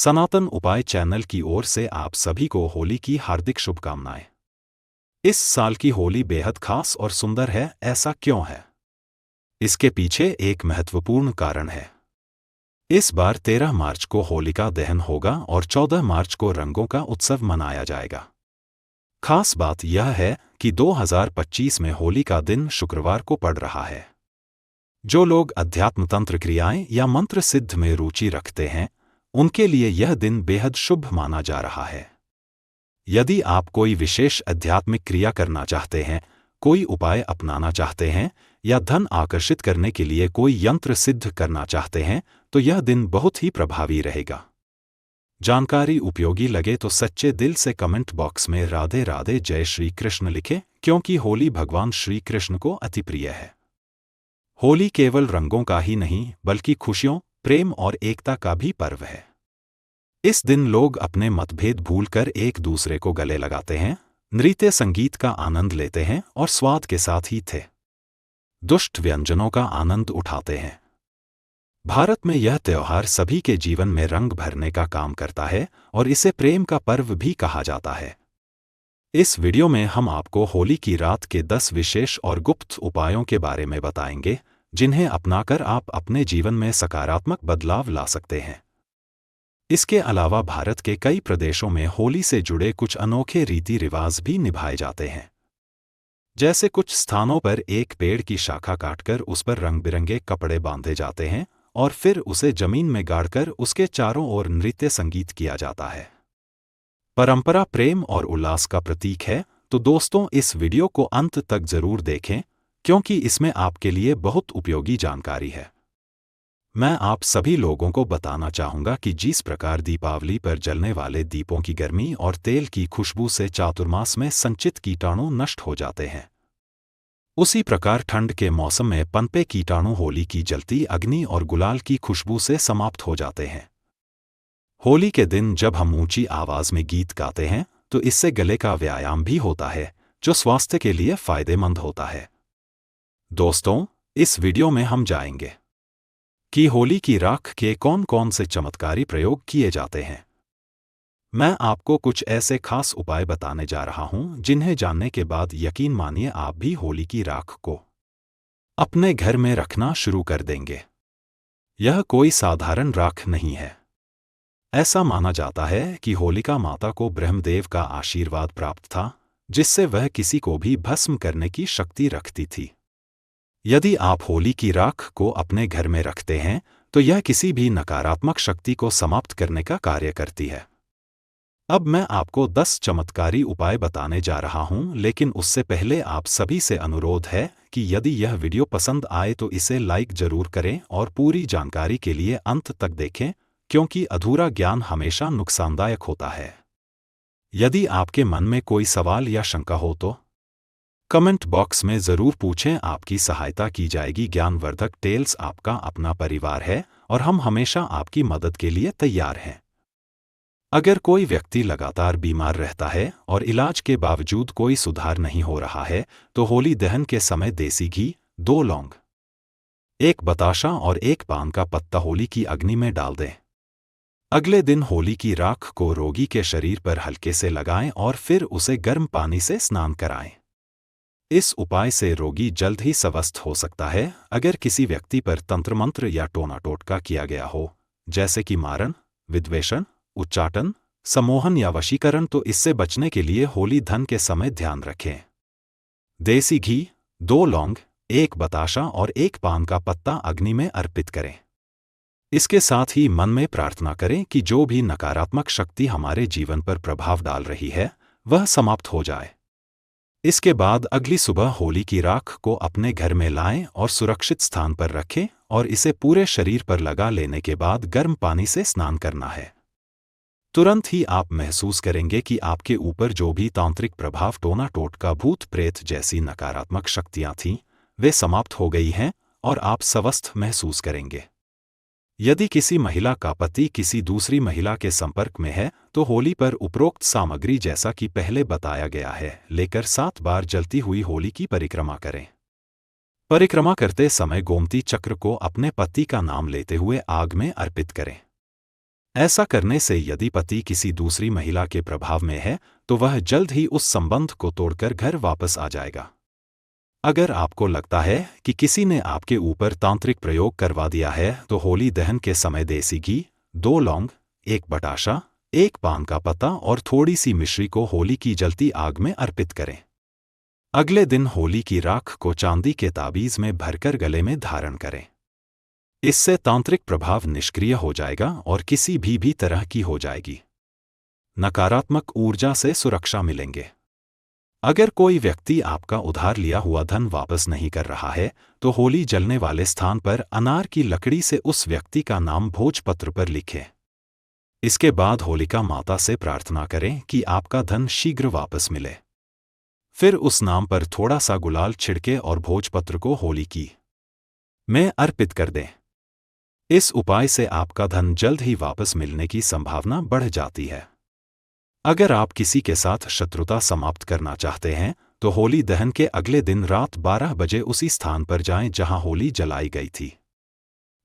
सनातन उपाय चैनल की ओर से आप सभी को होली की हार्दिक शुभकामनाएं। इस साल की होली बेहद खास और सुंदर है, ऐसा क्यों है? इसके पीछे एक महत्वपूर्ण कारण है। इस बार 13 मार्च को होलिका दहन होगा और 14 मार्च को रंगों का उत्सव मनाया जाएगा। खास बात यह है कि 2025 में होली का दिन शुक्रवार को पड़ रहा है। जो लोग अध्यात्म तंत्र क्रियाएं या मंत्र सिद्ध में रुचि रखते हैं, उनके लिए यह दिन बेहद शुभ माना जा रहा है। यदि आप कोई विशेष आध्यात्मिक क्रिया करना चाहते हैं, कोई उपाय अपनाना चाहते हैं या धन आकर्षित करने के लिए कोई यंत्र सिद्ध करना चाहते हैं, तो यह दिन बहुत ही प्रभावी रहेगा। जानकारी उपयोगी लगे तो सच्चे दिल से कमेंट बॉक्स में राधे राधे जय श्री कृष्ण लिखें, क्योंकि होली भगवान श्री कृष्ण को अति प्रिय है। होली केवल रंगों का ही नहीं बल्कि खुशियों, प्रेम और एकता का भी पर्व है। इस दिन लोग अपने मतभेद भूलकर एक दूसरे को गले लगाते हैं, नृत्य संगीत का आनंद लेते हैं और स्वाद के साथ ही थे दुष्ट व्यंजनों का आनंद उठाते हैं। भारत में यह त्योहार सभी के जीवन में रंग भरने का काम करता है और इसे प्रेम का पर्व भी कहा जाता है। इस वीडियो में हम आपको होली की रात के 10 विशेष और गुप्त उपायों के बारे में बताएंगे, जिन्हें अपनाकर आप अपने जीवन में सकारात्मक बदलाव ला सकते हैं। इसके अलावा भारत के कई प्रदेशों में होली से जुड़े कुछ अनोखे रीति रिवाज भी निभाए जाते हैं। जैसे कुछ स्थानों पर एक पेड़ की शाखा काटकर उस पर रंग बिरंगे कपड़े बांधे जाते हैं और फिर उसे जमीन में गाड़कर उसके चारों ओर नृत्य संगीत किया जाता है। परंपरा प्रेम और उल्लास का प्रतीक है, तो दोस्तों इस वीडियो को अंत तक जरूर देखें, क्योंकि इसमें आपके लिए बहुत उपयोगी जानकारी है। मैं आप सभी लोगों को बताना चाहूंगा कि जिस प्रकार दीपावली पर जलने वाले दीपों की गर्मी और तेल की खुशबू से चातुर्मास में संचित कीटाणु नष्ट हो जाते हैं, उसी प्रकार ठंड के मौसम में पनपे कीटाणु होली की जलती अग्नि और गुलाल की खुशबू से समाप्त हो जाते हैं। होली के दिन जब हम ऊंची आवाज में गीत गाते हैं, तो इससे गले का व्यायाम भी होता है, जो स्वास्थ्य के लिए फायदेमंद होता है। दोस्तों, इस वीडियो में हम जाएंगे कि होली की राख के कौन कौन से चमत्कारी प्रयोग किए जाते हैं। मैं आपको कुछ ऐसे खास उपाय बताने जा रहा हूं, जिन्हें जानने के बाद यकीन मानिए आप भी होली की राख को अपने घर में रखना शुरू कर देंगे। यह कोई साधारण राख नहीं है। ऐसा माना जाता है कि होलिका माता को ब्रह्मदेव का आशीर्वाद प्राप्त था, जिससे वह किसी को भी भस्म करने की शक्ति रखती थी। यदि आप होली की राख को अपने घर में रखते हैं, तो यह किसी भी नकारात्मक शक्ति को समाप्त करने का कार्य करती है। अब मैं आपको 10 चमत्कारी उपाय बताने जा रहा हूं, लेकिन उससे पहले आप सभी से अनुरोध है कि यदि यह वीडियो पसंद आए तो इसे लाइक जरूर करें और पूरी जानकारी के लिए अंत तक देखें, क्योंकि अधूरा ज्ञान हमेशा नुकसानदायक होता है। यदि आपके मन में कोई सवाल या शंका हो तो कमेंट बॉक्स में जरूर पूछें, आपकी सहायता की जाएगी। ज्ञानवर्धक टेल्स आपका अपना परिवार है और हम हमेशा आपकी मदद के लिए तैयार हैं। अगर कोई व्यक्ति लगातार बीमार रहता है और इलाज के बावजूद कोई सुधार नहीं हो रहा है, तो होली दहन के समय देसी घी, 2 लौंग, 1 बताशा और 1 पान का पत्ता होली की अग्नि में डाल दें। अगले दिन होली की राख को रोगी के शरीर पर हल्के से लगाएं और फिर उसे गर्म पानी से स्नान कराएं। इस उपाय से रोगी जल्द ही स्वस्थ हो सकता है। अगर किसी व्यक्ति पर तंत्र मंत्र या टोना टोटका किया गया हो, जैसे कि मारण, विद्वेषण, उच्चाटन, सम्मोहन या वशीकरण, तो इससे बचने के लिए होली दहन के समय ध्यान रखें। देसी घी, 2 लौंग, 1 बताशा और 1 पान का पत्ता अग्नि में अर्पित करें। इसके साथ ही मन में प्रार्थना करें कि जो भी नकारात्मक शक्ति हमारे जीवन पर प्रभाव डाल रही है, वह समाप्त हो जाए। इसके बाद अगली सुबह होली की राख को अपने घर में लाएं और सुरक्षित स्थान पर रखें और इसे पूरे शरीर पर लगा लेने के बाद गर्म पानी से स्नान करना है। तुरंत ही आप महसूस करेंगे कि आपके ऊपर जो भी तांत्रिक प्रभाव, टोना टोटका, भूत प्रेत जैसी नकारात्मक शक्तियां थीं, वे समाप्त हो गई हैं और आप स्वस्थ महसूस करेंगे। यदि किसी महिला का पति किसी दूसरी महिला के संपर्क में है, तो होली पर उपरोक्त सामग्री, जैसा कि पहले बताया गया है, लेकर 7 बार जलती हुई होली की परिक्रमा करें। परिक्रमा करते समय गोमती चक्र को अपने पति का नाम लेते हुए आग में अर्पित करें। ऐसा करने से यदि पति किसी दूसरी महिला के प्रभाव में है तो वह जल्द ही उस संबंध को तोड़कर घर वापस आ जाएगा। अगर आपको लगता है कि किसी ने आपके ऊपर तांत्रिक प्रयोग करवा दिया है तो होली दहन के समय देसी घी, 2 लौंग, 1 बताशा, 1 पान का पत्ता और थोड़ी सी मिश्री को होली की जलती आग में अर्पित करें। अगले दिन होली की राख को चांदी के ताबीज में भरकर गले में धारण करें। इससे तांत्रिक प्रभाव निष्क्रिय हो जाएगा और किसी भी तरह की हो जाएगी नकारात्मक ऊर्जा से सुरक्षा मिलेंगे। अगर कोई व्यक्ति आपका उधार लिया हुआ धन वापस नहीं कर रहा है तो होली जलने वाले स्थान पर अनार की लकड़ी से उस व्यक्ति का नाम भोजपत्र पर लिखें। इसके बाद होलिका माता से प्रार्थना करें कि आपका धन शीघ्र वापस मिले। फिर उस नाम पर थोड़ा सा गुलाल छिड़के और भोजपत्र को होली की में अर्पित कर दें। इस उपाय से आपका धन जल्द ही वापस मिलने की संभावना बढ़ जाती है। अगर आप किसी के साथ शत्रुता समाप्त करना चाहते हैं तो होली दहन के अगले दिन रात 12 बजे उसी स्थान पर जाएं जहां होली जलाई गई थी।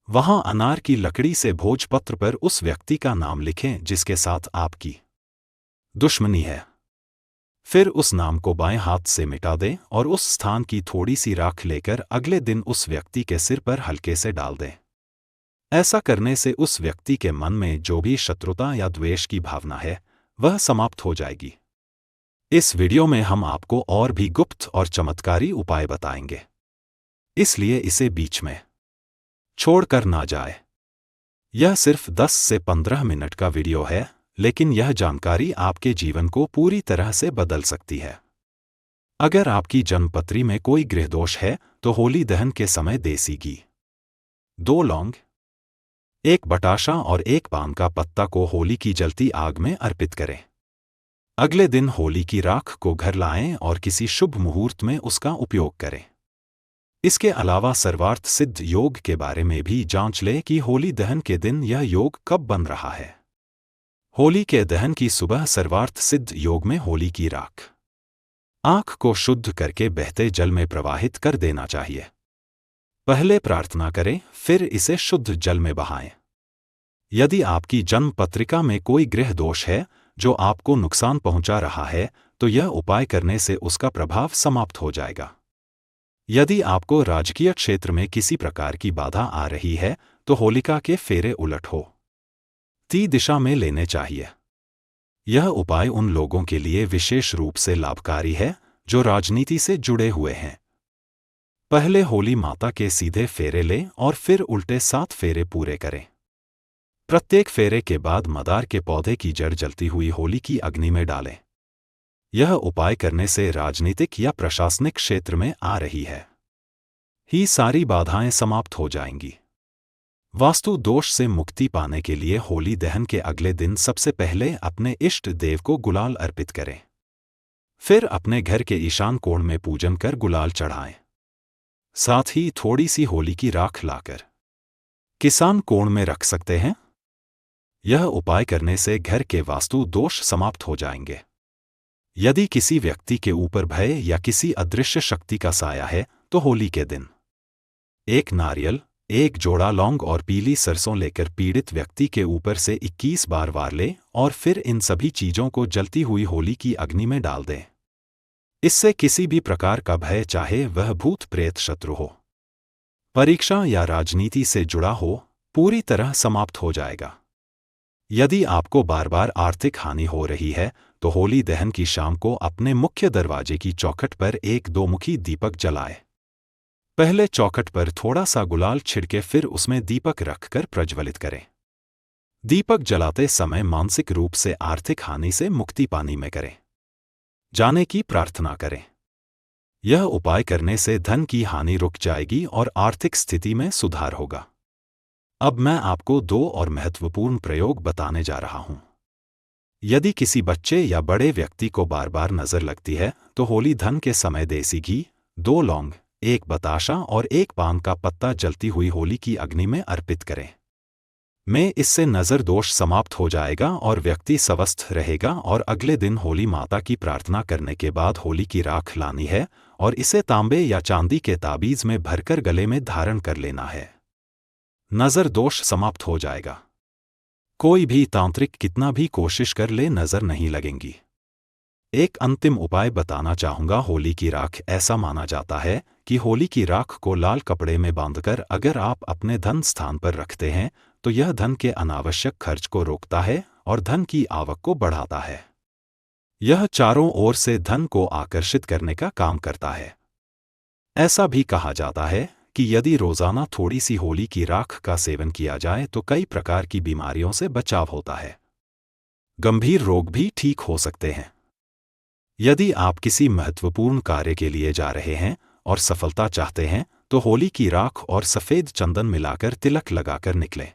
वहां अनार की लकड़ी से भोजपत्र पर उस व्यक्ति का नाम लिखें जिसके साथ आपकी दुश्मनी है। फिर उस नाम को बाएं हाथ से मिटा दें और उस स्थान की थोड़ी सी राख लेकर अगले दिन उस व्यक्ति के सिर पर हल्के से डाल दें। ऐसा करने से उस व्यक्ति के मन में जो भी शत्रुता या द्वेष की भावना है वह समाप्त हो जाएगी। इस वीडियो में हम आपको और भी गुप्त और चमत्कारी उपाय बताएंगे, इसलिए इसे बीच में छोड़कर ना जाए। यह सिर्फ 10 से 15 मिनट का वीडियो है, लेकिन यह जानकारी आपके जीवन को पूरी तरह से बदल सकती है। अगर आपकी जन्मपत्री में कोई ग्रह दोष है तो होली दहन के समय देसी घी, 2 लौंग, 1 बताशा और 1 पान का पत्ता को होली की जलती आग में अर्पित करें। अगले दिन होली की राख को घर लाएं और किसी शुभ मुहूर्त में उसका उपयोग करें। इसके अलावा सर्वार्थ सिद्ध योग के बारे में भी जांच लें कि होली दहन के दिन यह योग कब बन रहा है। होली के दहन की सुबह सर्वार्थ सिद्ध योग में होली की राख आंख को शुद्ध करके बहते जल में प्रवाहित कर देना चाहिए। पहले प्रार्थना करें, फिर इसे शुद्ध जल में बहाएं। यदि आपकी जन्म पत्रिका में कोई ग्रह दोष है जो आपको नुकसान पहुंचा रहा है तो यह उपाय करने से उसका प्रभाव समाप्त हो जाएगा। यदि आपको राजकीय क्षेत्र में किसी प्रकार की बाधा आ रही है तो होलिका के फेरे उलट हो ती दिशा में लेने चाहिए। यह उपाय उन लोगों के लिए विशेष रूप से लाभकारी है जो राजनीति से जुड़े हुए हैं। पहले होली माता के सीधे फेरे लें और फिर उल्टे 7 फेरे पूरे करें। प्रत्येक फेरे के बाद मदार के पौधे की जड़ जलती हुई होली की अग्नि में डालें। यह उपाय करने से राजनीतिक या प्रशासनिक क्षेत्र में आ रही है ही सारी बाधाएं समाप्त हो जाएंगी। वास्तु दोष से मुक्ति पाने के लिए होली दहन के अगले दिन सबसे पहले अपने इष्ट देव को गुलाल अर्पित करें। फिर अपने घर के ईशान कोण में पूजन कर गुलाल चढ़ाएं। साथ ही थोड़ी सी होली की राख लाकर किसान कोण में रख सकते हैं। यह उपाय करने से घर के वास्तु दोष समाप्त हो जाएंगे। यदि किसी व्यक्ति के ऊपर भय या किसी अदृश्य शक्ति का साया है तो होली के दिन 1 नारियल, 1 जोड़ा लौंग और पीली सरसों लेकर पीड़ित व्यक्ति के ऊपर से 21 बार वार लें और फिर इन सभी चीजों को जलती हुई होली की अग्नि में डाल दें। इससे किसी भी प्रकार का भय, चाहे वह भूत प्रेत शत्रु हो, परीक्षा या राजनीति से जुड़ा हो, पूरी तरह समाप्त हो जाएगा। यदि आपको बार बार आर्थिक हानि हो रही है तो होली दहन की शाम को अपने मुख्य दरवाजे की चौखट पर एक 2-मुखी दीपक जलाए। पहले चौखट पर थोड़ा सा गुलाल छिड़के फिर उसमें दीपक रखकर प्रज्वलित करें। दीपक जलाते समय मानसिक रूप से आर्थिक हानि से मुक्ति पाने में करें जाने की प्रार्थना करें। यह उपाय करने से धन की हानि रुक जाएगी और आर्थिक स्थिति में सुधार होगा। अब मैं आपको 2 और महत्वपूर्ण प्रयोग बताने जा रहा हूं। यदि किसी बच्चे या बड़े व्यक्ति को बार बार नजर लगती है तो होली दहन के समय देसी घी, 2 लौंग, 1 बताशा और 1 पान का पत्ता जलती हुई होली की अग्नि में अर्पित करें। इससे नजर दोष समाप्त हो जाएगा और व्यक्ति स्वस्थ रहेगा। और अगले दिन होली माता की प्रार्थना करने के बाद होली की राख लानी है और इसे तांबे या चांदी के ताबीज में भरकर गले में धारण कर लेना है। नजर दोष समाप्त हो जाएगा। कोई भी तांत्रिक कितना भी कोशिश कर ले नजर नहीं लगेंगी। एक अंतिम उपाय बताना चाहूंगा, होली की राख। ऐसा माना जाता है कि होली की राख को लाल कपड़े में बांधकर अगर आप अपने धन स्थान पर रखते हैं तो यह धन के अनावश्यक खर्च को रोकता है और धन की आवक को बढ़ाता है। यह चारों ओर से धन को आकर्षित करने का काम करता है। ऐसा भी कहा जाता है कि यदि रोजाना थोड़ी सी होली की राख का सेवन किया जाए तो कई प्रकार की बीमारियों से बचाव होता है। गंभीर रोग भी ठीक हो सकते हैं। यदि आप किसी महत्वपूर्ण कार्य के लिए जा रहे हैं और सफलता चाहते हैं तो होली की राख और सफेद चंदन मिलाकर तिलक लगाकर निकलें।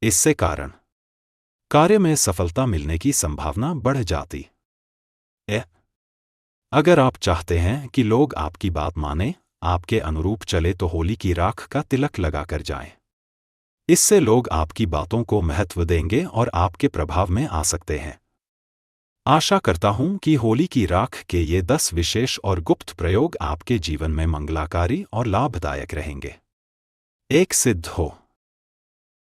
इससे कार्य में सफलता मिलने की संभावना बढ़ जाती है। अगर आप चाहते हैं कि लोग आपकी बात माने, आपके अनुरूप चले तो होली की राख का तिलक लगाकर जाएं। इससे लोग आपकी बातों को महत्व देंगे और आपके प्रभाव में आ सकते हैं। आशा करता हूं कि होली की राख के ये 10 विशेष और गुप्त प्रयोग आपके जीवन में मंगलाकारी और लाभदायक रहेंगे। एक सिद्ध हो।